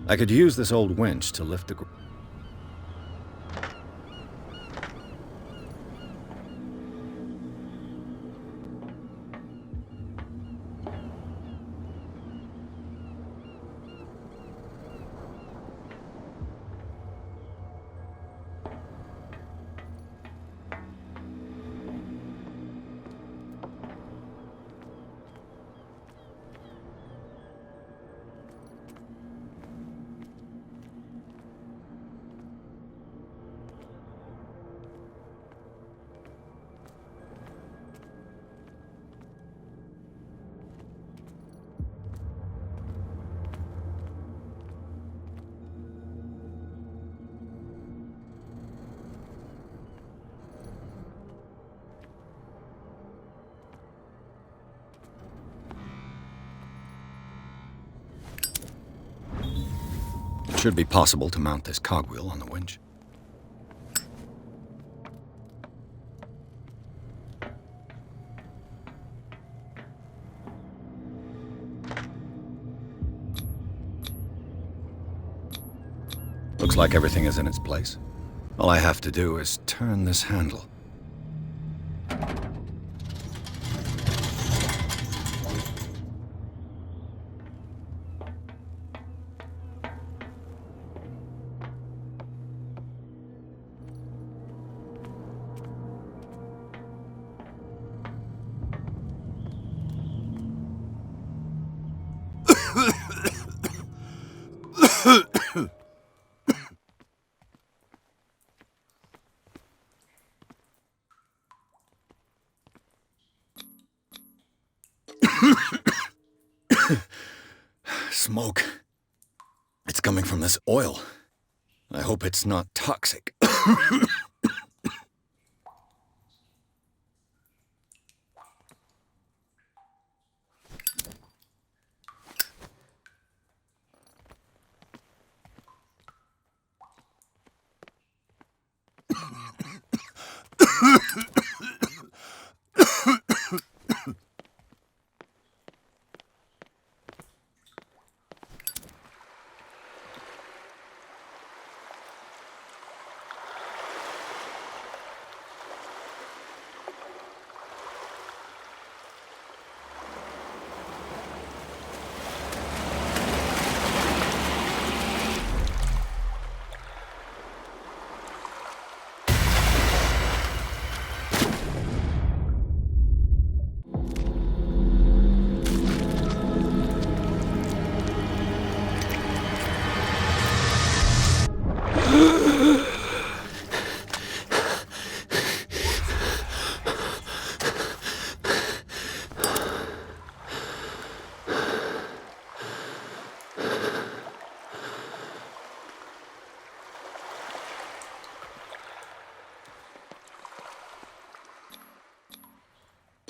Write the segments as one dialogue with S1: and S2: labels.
S1: I could use this old winch to lift the... It should be possible to mount this cogwheel on the winch. Looks like everything is in its place. All I have to do is turn this handle. Smoke. It's coming from this oil. I hope it's not toxic.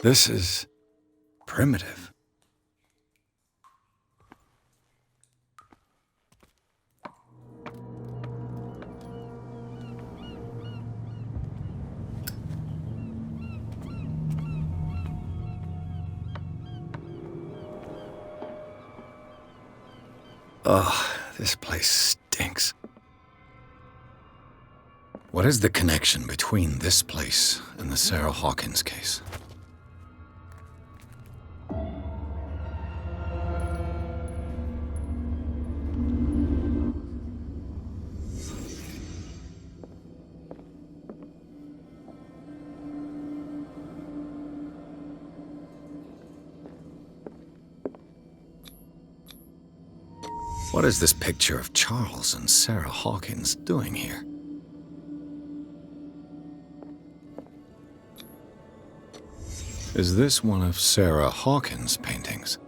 S1: This is primitive. Ugh, this place stinks. What is the connection between this place and the Sarah Hawkins case? What is this picture of Charles and Sarah Hawkins doing here? Is this one of Sarah Hawkins' paintings?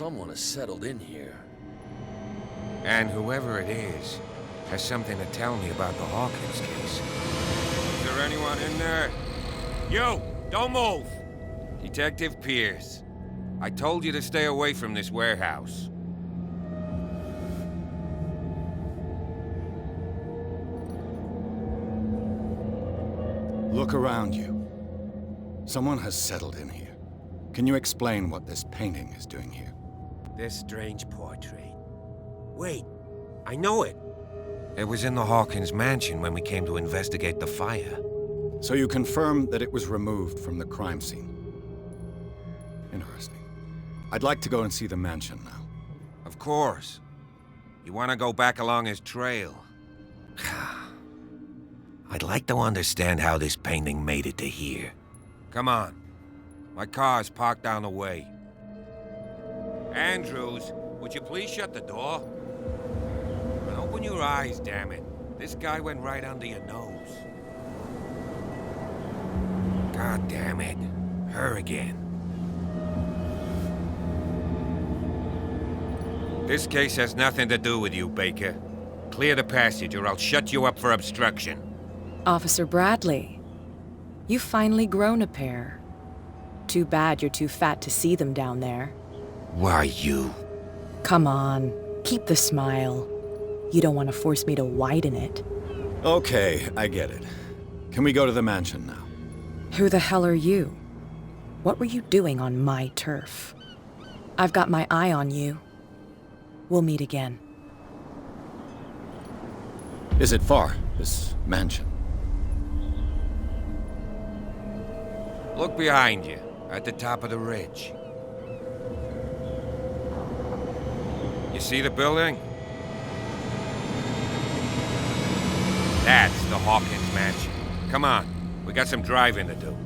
S2: Someone has settled in here.
S3: And whoever it is has something to tell me about the Hawkins case. Is there anyone in there? You! Don't move! Detective Pierce. I told you to stay away from this warehouse.
S1: Look around you. Someone has settled in here. Can you explain what this painting is doing here?
S3: This strange portrait. Wait, I know it. It was in the Hawkins mansion when we came to investigate the fire.
S1: So you confirm that it was removed from the crime scene. Interesting. I'd like to go and see the mansion now.
S3: Of course. You want to go back along his trail? I'd like to understand how this painting made it to here. Come on. My car's parked down the way. Andrews, would you please shut the door? And open your eyes, damn it. This guy went right under your nose. God damn it. Her again. This case has nothing to do with you, Baker. Clear the passage or I'll shut you up for obstruction.
S4: Officer Bradley, you've finally grown a pair. Too bad you're too fat to see them down there.
S3: Why you?
S4: Come on, keep the smile. You don't want to force me to widen it.
S1: Okay, I get it. Can we go to the mansion now?
S4: Who the hell are you? What were you doing on my turf? I've got my eye on you. We'll meet again.
S1: Is it far, this mansion?
S3: Look behind you, at the top of the ridge. You see the building? That's the Hawkins mansion. Come on, we got some driving to do.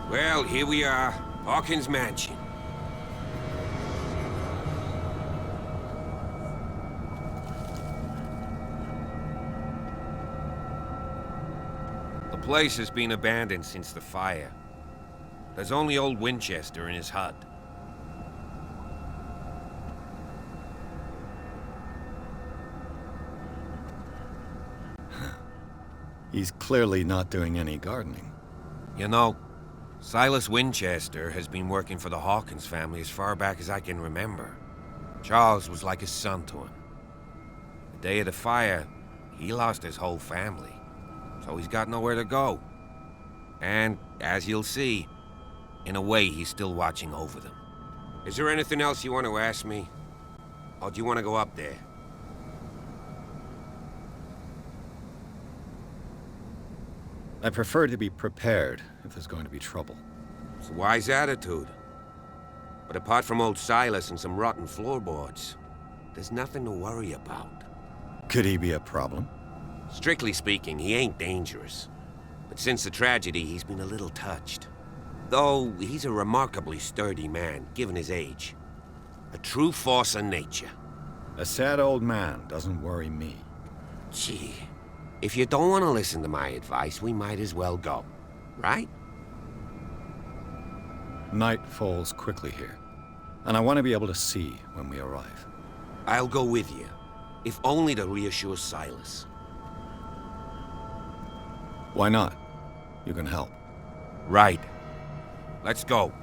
S3: Well, here we are, Hawkins Mansion. The place has been abandoned since the fire. There's only old Winchester in his hut.
S1: He's clearly not doing any gardening.
S3: You know, Silas Winchester has been working for the Hawkins family as far back as I can remember. Charles was like a son to him. The day of the fire, he lost his whole family, so he's got nowhere to go. And, as you'll see, In a way, he's still watching over them. Is there anything else you want to ask me? Or do you want to go up there?
S1: I prefer to be prepared if there's going to be trouble.
S3: It's a wise attitude. But apart from old Silas and some rotten floorboards, there's nothing to worry about.
S1: Could he be a problem?
S3: Strictly speaking, he ain't dangerous. But since the tragedy, he's been a little touched. Though he's a remarkably sturdy man, given his age. A true force of nature.
S1: A sad old man doesn't worry me.
S3: Gee, if you don't want to listen to my advice, we might as well go. Right?
S1: Night falls quickly here, and I want to be able to see when we arrive.
S3: I'll go with you, if only to reassure Silas.
S1: Why not? You can help.
S3: Right. Let's go.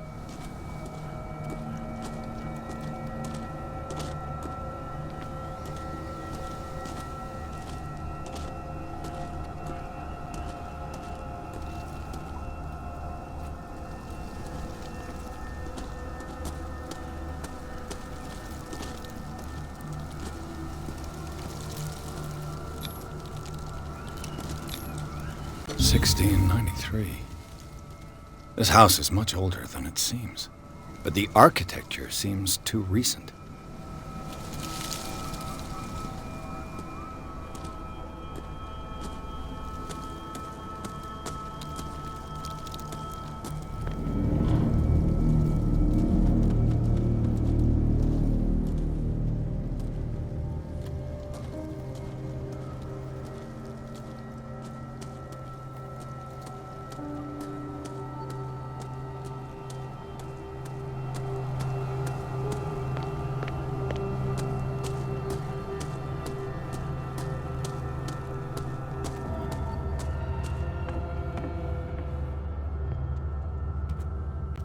S1: $1693. This house is much older than it seems, but the architecture seems too recent.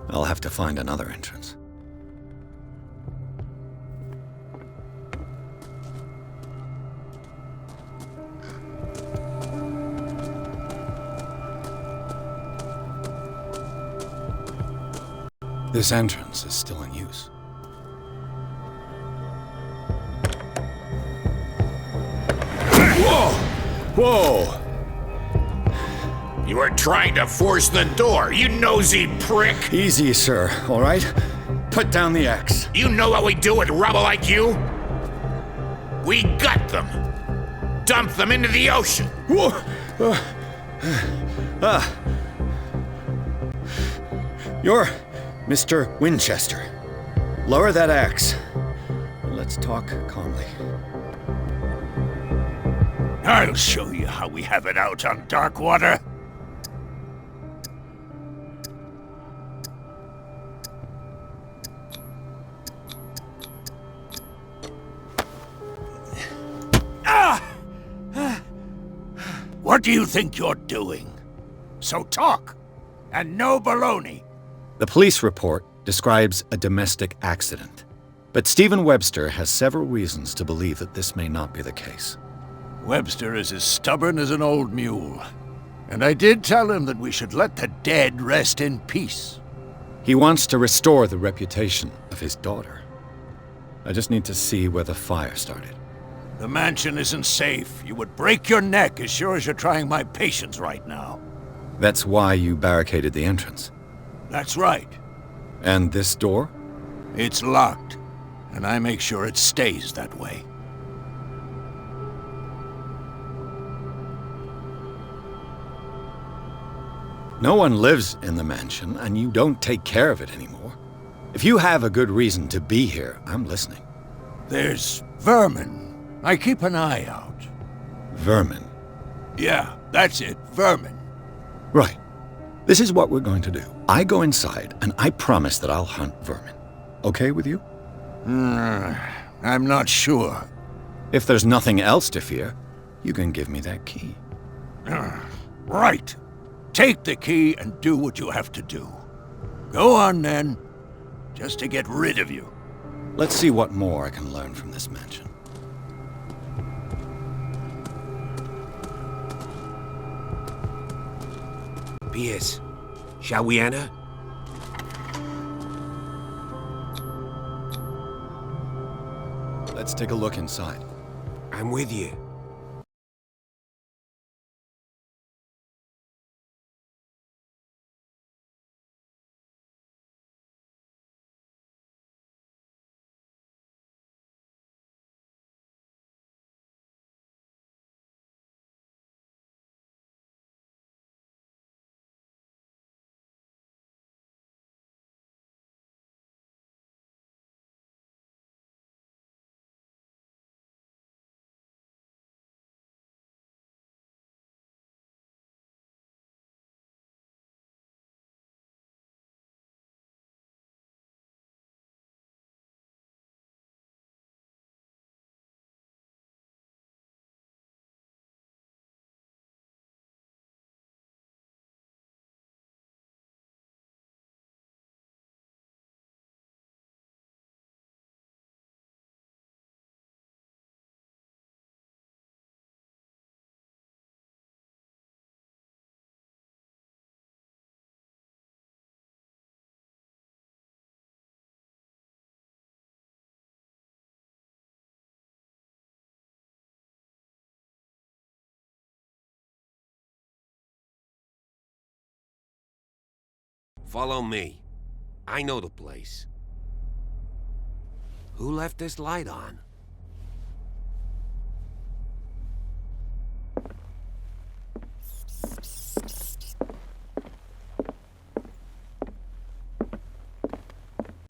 S1: I'll have to find another entrance. This entrance is still in use.
S2: Whoa!
S1: Whoa!
S2: You are trying to force the door, you nosy prick!
S1: Easy, sir, all right? Put down the axe.
S2: You know what we do with rubble like you? We gut them. Dump them into the ocean.
S1: Whoa! You're Mr. Winchester. Lower that axe. Let's talk calmly.
S5: I'll show you how we have it out on Darkwater. What do you think you're doing? So talk, and no baloney.
S1: The police report describes a domestic accident, but Stephen Webster has several reasons to believe that this may not be the case.
S5: Webster is as stubborn as an old mule, and I did tell him that we should let the dead rest in peace.
S1: He wants to restore the reputation of his daughter. I just need to see where the fire started.
S5: The mansion isn't safe. You would break your neck as sure as you're trying my patience right now.
S1: That's why you barricaded the entrance.
S5: That's right.
S1: And this door?
S5: It's locked, and I make sure it stays that way.
S1: No one lives in the mansion, and you don't take care of it anymore. If you have a good reason to be here, I'm listening.
S5: There's vermin. I keep an eye out.
S1: Vermin.
S5: Yeah, that's it, vermin.
S1: Right. This is what we're going to do. I go inside, and I promise that I'll hunt vermin. Okay with you?
S5: I'm not sure.
S1: If there's nothing else to fear, you can give me that key.
S5: Right. Take the key and do what you have to do. Go on then, just to get rid of you.
S1: Let's see what more I can learn from this mansion.
S3: Pierce, shall we enter?
S1: take a look inside.
S3: I'm with you. Follow me. I know the place. Who left this light on?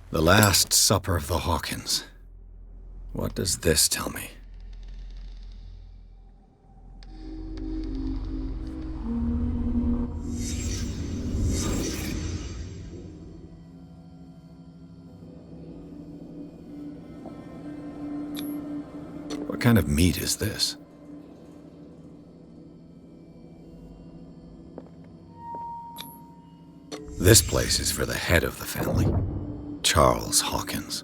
S1: The Last Supper of the Hawkins. What does this tell me? What kind of meat is this? This place is for the head of the family, Charles Hawkins.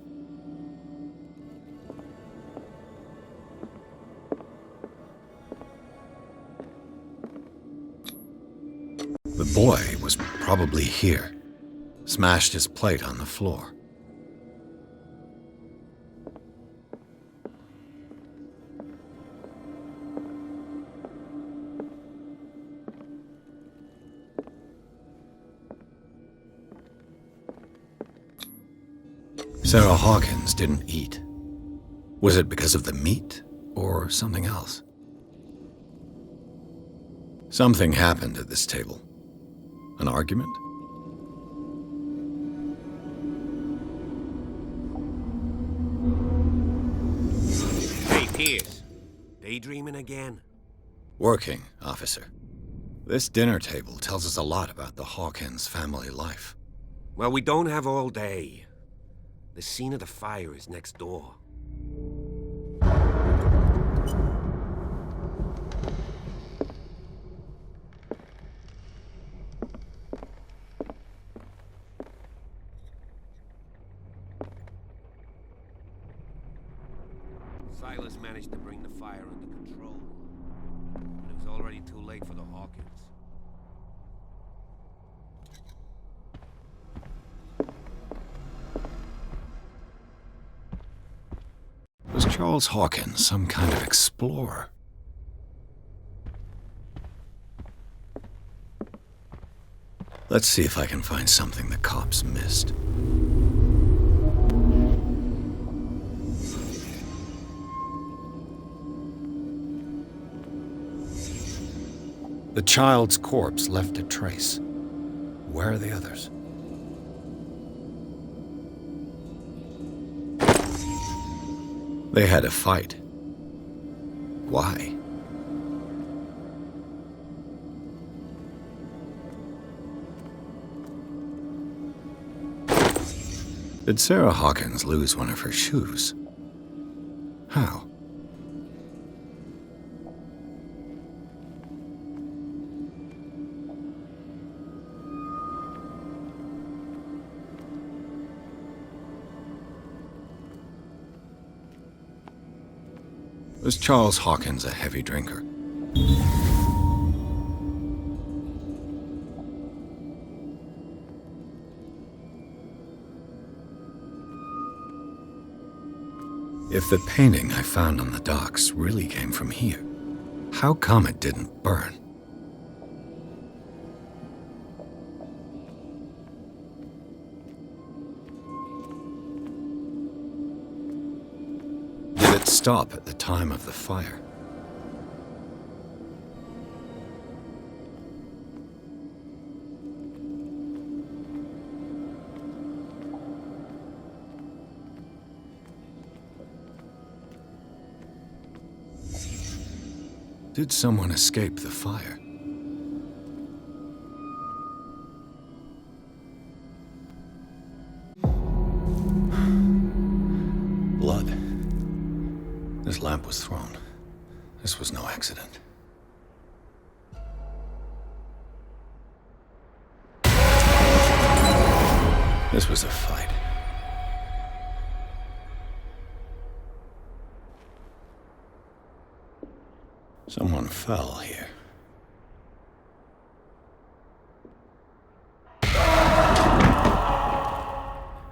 S1: The boy was probably here, smashed his plate on the floor. Sarah Hawkins didn't eat. Was it because of the meat or something else? Something happened at this table. An argument?
S3: Hey, Pierce. Daydreaming again?
S1: Working, officer. This dinner table tells us a lot about the Hawkins family life.
S3: Well, we don't have all day. The scene of the fire is next door. Silas managed to bring the fire under control, but it was already too late for the Hawkins.
S1: Was Charles Hawkins some kind of explorer? Let's see if I can find something the cops missed. The child's corpse left a trace. Where are the others? They had a fight. Why? Did Sarah Hawkins lose one of her shoes? How? Was Charles Hawkins a heavy drinker? If the painting I found on the docks really came from here, how come it didn't burn? Did it stop at the time of the fire? Did someone escape the fire? Blood. This lamp was thrown. This was no accident. This was a fight. Someone fell here.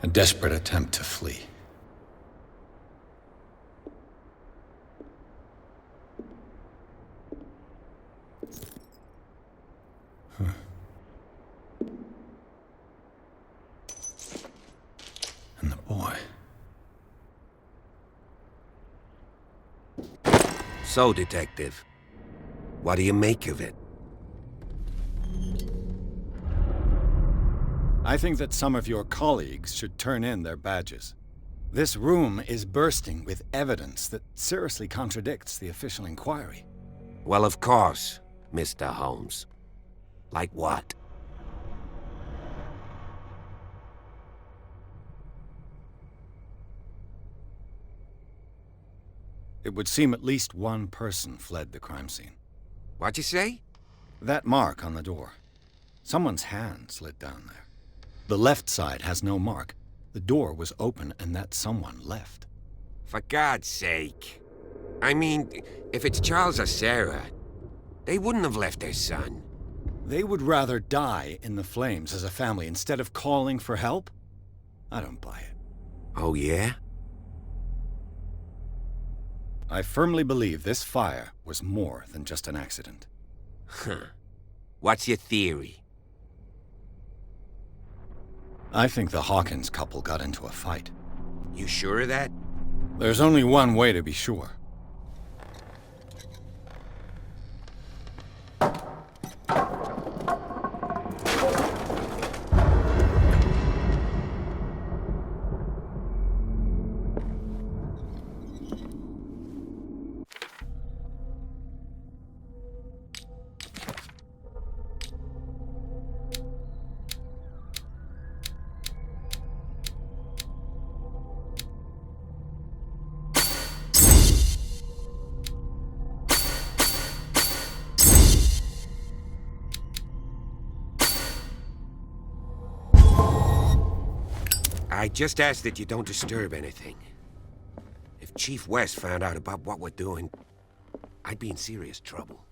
S1: A desperate attempt to flee. And the boy.
S3: So, Detective, what do you make of it?
S1: I think that some of your colleagues should turn in their badges. This room is bursting with evidence that seriously contradicts the official inquiry.
S3: Well, of course, Mr. Holmes. Like what?
S1: It would seem at least one person fled the crime scene.
S3: What'd you say?
S1: That mark on the door. Someone's hand slid down there. The left side has no mark. The door was open and that someone left.
S3: For God's sake. I mean, if it's Charles or Sarah, they wouldn't have left their son.
S1: They would rather die in the flames as a family instead of calling for help? I don't buy it.
S3: Oh, yeah?
S1: I firmly believe this fire was more than just an accident.
S3: Huh. What's your theory?
S1: I think the Hawkins couple got into a fight.
S3: You sure of that?
S1: There's only one way to be sure.
S3: I just ask that you don't disturb anything. If Chief West found out about what we're doing, I'd be in serious trouble.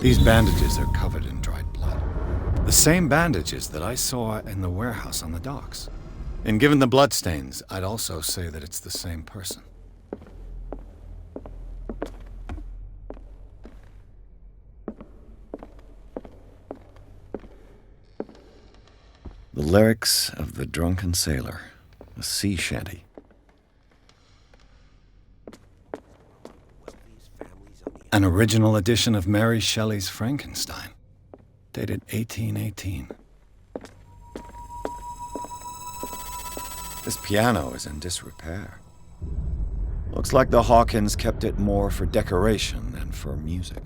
S1: These bandages are covered in dried blood. The same bandages that I saw in the warehouse on the docks. And given the bloodstains, I'd also say that it's the same person. The lyrics of The Drunken Sailor, a sea shanty. An original edition of Mary Shelley's Frankenstein, dated 1818. This piano is in disrepair. Looks like the Hawkins kept it more for decoration than for music.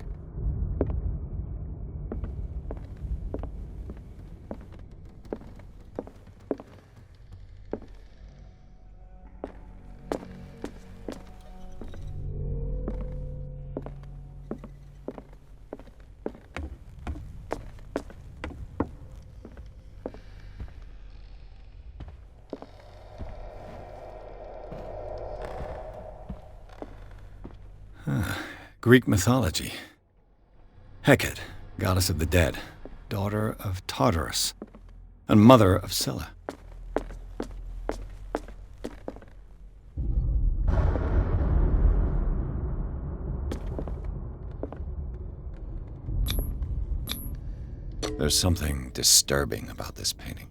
S1: Greek mythology. Hecate, goddess of the dead, daughter of Tartarus, and mother of Scylla. There's something disturbing about this painting.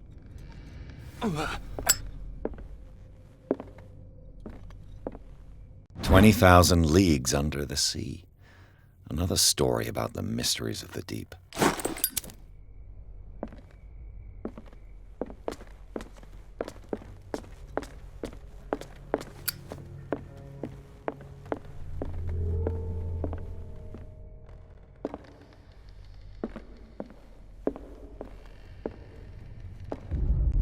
S1: 20,000 leagues under the sea. Another story about the mysteries of the deep.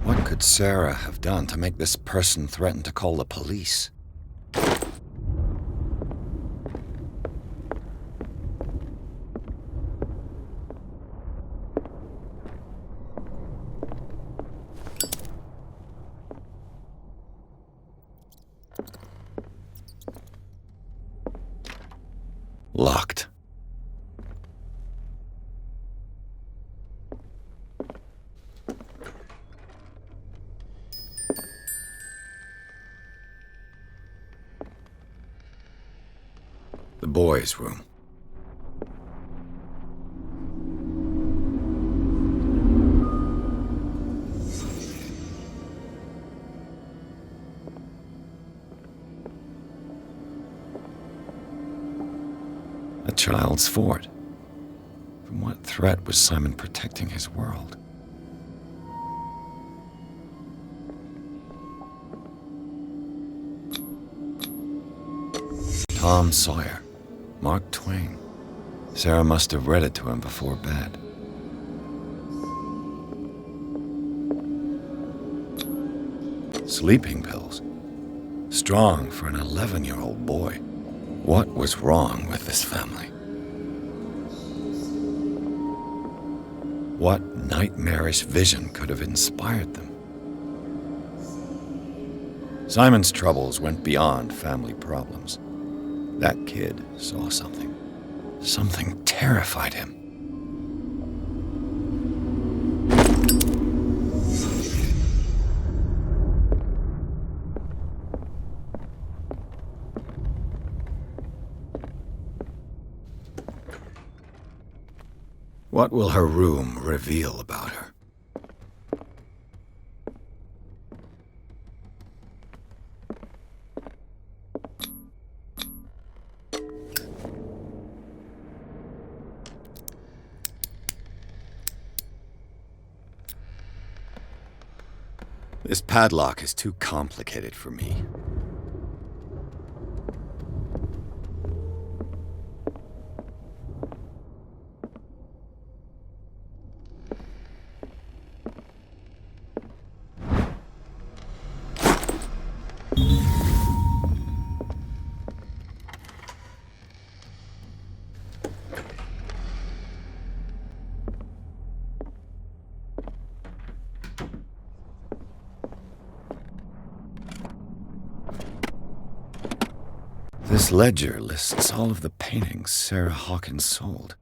S1: What could Sarah have done to make this person threaten to call the police? Locked. The boys' room. A child's fort. From what threat was Simon protecting his world? Tom Sawyer. Mark Twain. Sarah must have read it to him before bed. Sleeping pills. Strong for an 11-year-old boy. What was wrong with this family? What nightmarish vision could have inspired them? Simon's troubles went beyond family problems. That kid saw something. Something terrified him. What will her room reveal about her? This padlock is too complicated for me. This ledger lists all of the paintings Sarah Hawkins sold.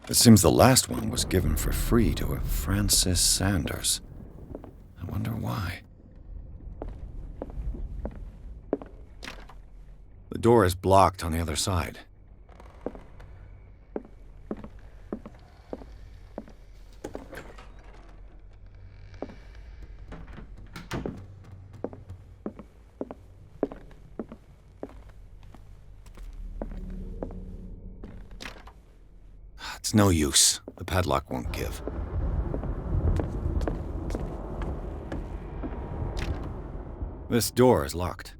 S1: It seems the last one was given for free to a Francis Sanders. I wonder why. The door is blocked on the other side. It's no use. The padlock won't give. This door is locked.